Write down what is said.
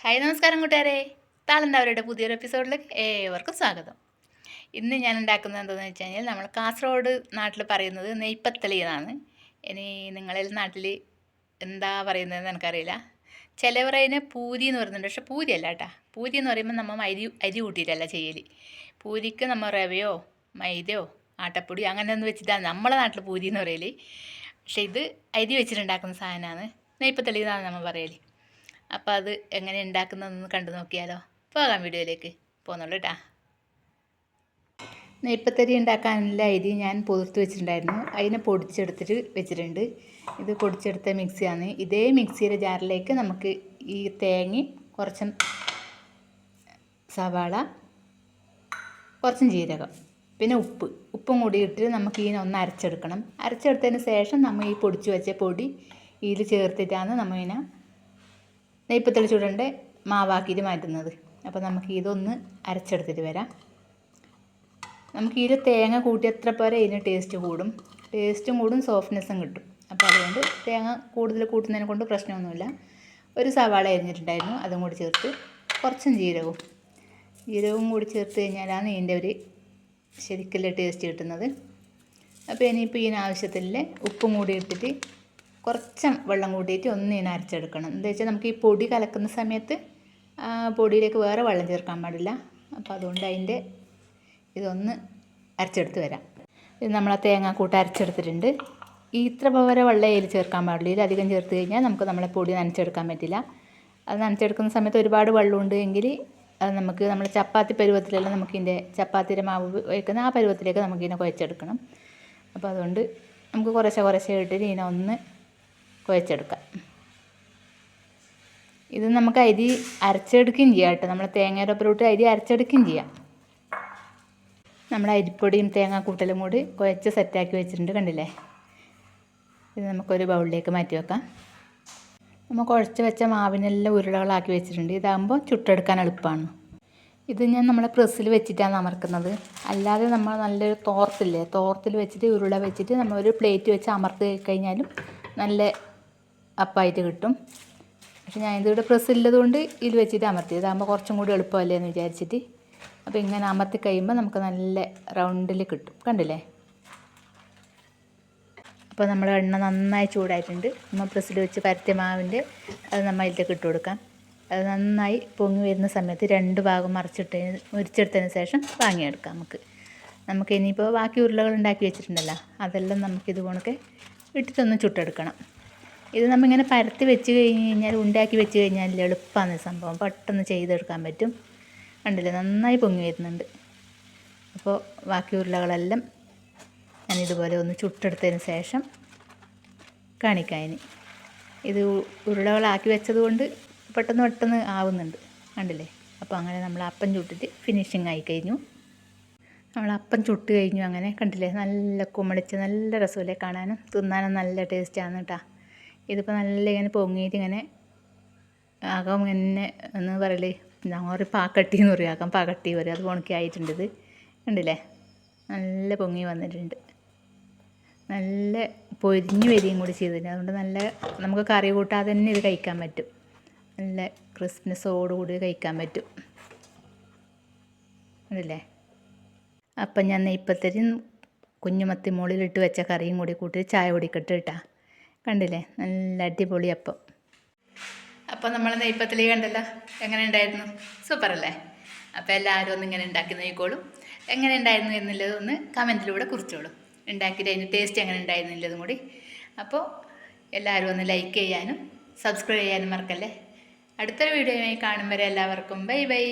Hi നമസ്കാരം കൂട്ടുകാരെ, താളെന്താവരുടെ പുതിയൊരു എപ്പിസോഡിലേക്ക് ഏവർക്കും സ്വാഗതം. ഇന്ന് ഞാൻ ഉണ്ടാക്കുന്നത് എന്താണെന്ന് വെച്ച് കഴിഞ്ഞാൽ നമ്മൾ കാസർഗോഡ് നാട്ടിൽ പറയുന്നത് നെയ്പ്പത്തളി എന്നാണ്. ഇനി നിങ്ങളിൽ നാട്ടിൽ എന്താ പറയുന്നതെന്ന് എനിക്കറിയില്ല. ചിലവർ അതിന് പൂരി എന്ന് പറയുന്നുണ്ട്, പക്ഷെ പൂരി അല്ല കേട്ടോ. പൂരി എന്ന് പറയുമ്പോൾ നമ്മൾ അരി കൂട്ടിയിട്ടല്ല ചെയ്യൽ. പൂരിക്ക് നമ്മൾ റവയോ മൈദയോ ആട്ടപ്പൊടി അങ്ങനെ ഒന്ന് വെച്ചിട്ടാണ് നമ്മളെ നാട്ടിൽ പൂരി എന്ന് പറയൽ. പക്ഷെ ഇത് അരി വെച്ചിട്ടുണ്ടാക്കുന്ന സാധനമാണ്, നെയ്പ്പത്തളി എന്നാണ് നമ്മൾ പറയൽ. അപ്പോൾ അത് എങ്ങനെ ഉണ്ടാക്കുന്നതെന്ന് കണ്ടു നോക്കിയാലോ. പോകാം വീഡിയോയിലേക്ക് പോകുന്നുള്ളൂ കേട്ടോ. നെയ്പ്പത്തരി ഉണ്ടാക്കാനുള്ള അരി ഞാൻ പൊതിർത്ത് വെച്ചിട്ടുണ്ടായിരുന്നു, അതിനെ പൊടിച്ചെടുത്തിട്ട് വെച്ചിട്ടുണ്ട്. ഇത് പൊടിച്ചെടുത്ത മിക്സിയാണ്. ഇതേ മിക്സിയുടെ ജാറിലേക്ക് നമുക്ക് ഈ തേങ്ങയും കുറച്ചും സവാള കുറച്ചും ജീരകം പിന്നെ ഉപ്പും കൂടി ഇട്ടിട്ട് നമുക്ക് ഇതിനെ ഒന്ന് അരച്ചെടുക്കണം. അരച്ചെടുത്തതിന് ശേഷം നമ്മൾ ഈ പൊടിച്ച് വെച്ച പൊടി ഇതിൽ ചേർത്തിട്ടാണ് നമ്മൾ ഇതിനെ നെയ്പ്പത്തളി ചൂടേണ്ട മാവാക്കിയിട്ട് മാറ്റുന്നത്. അപ്പോൾ നമുക്ക് ഇതൊന്ന് അരച്ചെടുത്തിട്ട് വരാം. നമുക്ക് ഇതിൽ തേങ്ങ കൂട്ടി എത്ര പോരെ ഇതിന് ടേസ്റ്റും കൂടും സോഫ്റ്റ്നെസ്സും കിട്ടും. അപ്പോൾ അതുകൊണ്ട് തേങ്ങ കൂടുതൽ കൂട്ടുന്നതിനെ കൊണ്ട് പ്രശ്നമൊന്നുമില്ല. ഒരു സവാള അരിഞ്ഞിട്ടുണ്ടായിരുന്നു, അതും കൂടി ചേർത്ത് കുറച്ചും ജീരകവും കൂടി ചേർത്ത് കഴിഞ്ഞാലാണ് ഇതിൻ്റെ ഒരു ശരിക്കുള്ള ടേസ്റ്റ് കിട്ടുന്നത്. അപ്പോൾ ഇനിയിപ്പോൾ ഇതിന് ആവശ്യത്തിലുള്ള ഉപ്പും കൂടി ഇട്ടിട്ട് കുറച്ച് വെള്ളം കൂട്ടിയിട്ട് ഒന്ന് ഇതിനെ അരച്ചെടുക്കണം. എന്താ വെച്ചാൽ നമുക്ക് ഈ പൊടി കലക്കുന്ന സമയത്ത് പൊടിയിലേക്ക് വേറെ വെള്ളം ചേർക്കാൻ പാടില്ല. അപ്പോൾ അതുകൊണ്ട് ഇതൊന്ന് അരച്ചെടുത്ത് വരാം. ഇത് നമ്മൾ ആ തേങ്ങാക്കൂട്ട് അരച്ചെടുത്തിട്ടുണ്ട്. ഇത്ര വരെ വെള്ളം ഇതിൽ ചേർക്കാൻ പാടില്ല. ഇതിലധികം ചേർത്ത് കഴിഞ്ഞാൽ നമുക്ക് നമ്മളെ പൊടി നനച്ചെടുക്കാൻ പറ്റില്ല. അത് നനച്ചെടുക്കുന്ന സമയത്ത് ഒരുപാട് വെള്ളമുണ്ട് എങ്കിൽ അത് നമുക്ക് നമ്മൾ ചപ്പാത്തി പരുവത്തിലല്ല നമുക്കിതിൻ്റെ ചപ്പാത്തിയുടെ മാവ് വയ്ക്കുന്ന ആ പരുവത്തിലേക്ക് നമുക്കിതിനെ കുഴച്ചെടുക്കണം. അപ്പോൾ അതുകൊണ്ട് നമുക്ക് കുറേശ്ശെ ഇട്ടിട്ട് ഇതിനെ ഒന്ന് കുഴച്ചെടുക്കാം. ഇത് നമുക്ക് അരി അരച്ചെടുക്കുകയും ചെയ്യാം കേട്ടോ. നമ്മൾ തേങ്ങയുടെ ഒപ്പരോട്ട് അരി അരച്ചെടുക്കുകയും ചെയ്യാം. നമ്മൾ അരിപ്പൊടിയും തേങ്ങാക്കൂട്ടലും കൂടി കുഴച്ച് സെറ്റാക്കി വെച്ചിട്ടുണ്ട്, കണ്ടില്ലേ. ഇത് നമുക്കൊരു ബൗളിലേക്ക് മാറ്റി വെക്കാം. നമ്മൾ കുഴച്ച് വെച്ച മാവിനെല്ലാം ഉരുളകളാക്കി വെച്ചിട്ടുണ്ട്. ഇതാകുമ്പോൾ ചുട്ടെടുക്കാൻ എളുപ്പമാണ്. ഇത് ഞാൻ നമ്മളെ പ്രസ്സിൽ വെച്ചിട്ടാണ് അമർക്കുന്നത്. അല്ലാതെ നമ്മൾ നല്ലൊരു തോർത്തിൽ വെച്ചിട്ട് ഉരുള വെച്ചിട്ട് നമ്മളൊരു പ്ലേറ്റ് വെച്ച് അമർത്തി കഴിഞ്ഞാലും നല്ല അപ്പമായിട്ട് കിട്ടും. പക്ഷെ ഞാൻ ഇതിവിടെ പ്രസ്സില്ലത് കൊണ്ട് ഇതിൽ വെച്ചിട്ട് അമർത്തി. ഇതാകുമ്പോൾ കുറച്ചും കൂടി എളുപ്പമല്ലേ എന്ന് വിചാരിച്ചിട്ട്. അപ്പോൾ ഇങ്ങനെ അമർത്തി കഴിയുമ്പോൾ നമുക്ക് നല്ല റൗണ്ടിൽ കിട്ടും, കണ്ടില്ലേ. അപ്പോൾ നമ്മൾ എണ്ണ നന്നായി ചൂടായിട്ടുണ്ട്. നമ്മൾ പ്രസ്സിൽ വെച്ച് പരത്തിയ മാവിൻ്റെ അത് നമ്മൾ അതിലേക്ക് ഇട്ട് കൊടുക്കാം. അത് നന്നായി പൊങ്ങി വരുന്ന സമയത്ത് രണ്ട് ഭാഗം മുരിച്ചെടുത്തതിന് ശേഷം വാങ്ങിയെടുക്കാം. നമുക്ക് ഇനിയിപ്പോൾ ബാക്കി ഉരുളകൾ ഉണ്ടാക്കി വെച്ചിട്ടുണ്ടല്ലോ, അതെല്ലാം നമുക്കിത് കണക്കെ ഇട്ടിട്ടൊന്ന് ചുട്ടെടുക്കണം. ഇത് നമ്മളിങ്ങനെ പരത്തി വെച്ച് കഴിഞ്ഞാൽ ഉണ്ടാക്കി വെച്ച് കഴിഞ്ഞാൽ എളുപ്പമാണ് സംഭവം, പെട്ടെന്ന് ചെയ്തെടുക്കാൻ പറ്റും. കണ്ടില്ലേ, നന്നായി പൊങ്ങി വരുന്നുണ്ട്. അപ്പോൾ ബാക്കി ഉരുളകളെല്ലാം ഞാനിതുപോലെ ഒന്ന് ചുട്ടെടുത്തതിന് ശേഷം കാണിക്കാം. ഇത് ഉരുളകളാക്കി വെച്ചത് കൊണ്ട് പെട്ടെന്ന് ആവുന്നുണ്ട്, കണ്ടില്ലേ. അപ്പോൾ അങ്ങനെ നമ്മൾ അപ്പം ചുട്ടിട്ട് ഫിനിഷിങ് ആയി കഴിഞ്ഞു. നമ്മൾ അപ്പം ചുട്ട് കഴിഞ്ഞു. അങ്ങനെ കണ്ടില്ലേ, നല്ല കുമളിച്ച് നല്ല രസമല്ലേ കാണാനും തിന്നാനും നല്ല ടേസ്റ്റാണ് കേട്ടോ. ഇതിപ്പോൾ നല്ല ഇങ്ങനെ പൊങ്ങിയിട്ട് ഇങ്ങനെ ആകാം ഇങ്ങനെ എന്ന് പറയലേ, ഞങ്ങൾ പാക്കട്ടി എന്ന് പറയും, ആക്കാം പകട്ടി പറയും. അത് ഉണക്കി ആയിട്ടുണ്ട്. ഇത് കണ്ടില്ലേ, നല്ല പൊങ്ങി വന്നിട്ടുണ്ട്. നല്ല പൊരിഞ്ഞ് വരികയും കൂടി ചെയ്തിട്ടുണ്ട്. അതുകൊണ്ട് നല്ല നമുക്ക് കറി കൂട്ടാതെ തന്നെ ഇത് കഴിക്കാൻ പറ്റും. നല്ല ക്രിസ്പിനെസ്സോടുകൂടി കഴിക്കാൻ പറ്റും, കണ്ടില്ലേ. അപ്പം ഞാൻ നെയ്പ്പത്തരി കുഞ്ഞുമത്തി മുകളിലിട്ട് വെച്ച കറിയും കൂടി കൂട്ടി ചായ കുടിക്കട്ട് കേട്ടാ, കണ്ടില്ലേ, നല്ല അടിപൊളി അപ്പം. അപ്പോൾ നമ്മൾ നെയ്പ്പത്തലി കണ്ടല്ലോ, എങ്ങനെ ഉണ്ടായിരുന്നു? സൂപ്പറല്ലേ. അപ്പോൾ എല്ലാവരും ഒന്ന് ഇങ്ങനെ ഉണ്ടാക്കി നോക്കിക്കോളും. എങ്ങനെ ഉണ്ടായിരുന്നു എന്നുള്ളതൊന്ന് കമൻറ്റിലൂടെ കുറിച്ചോളും. ഉണ്ടാക്കിയിട്ട് അതിൻ്റെ ടേസ്റ്റ് എങ്ങനെ ഉണ്ടായിരുന്നില്ലതും കൂടി. അപ്പോൾ എല്ലാവരും ഒന്ന് ലൈക്ക് ചെയ്യാനും സബ്സ്ക്രൈബ് ചെയ്യാനും മറക്കല്ലേ. അടുത്തൊരു വീഡിയോയുമായി കാണും വരെ എല്ലാവർക്കും ബൈ ബൈ.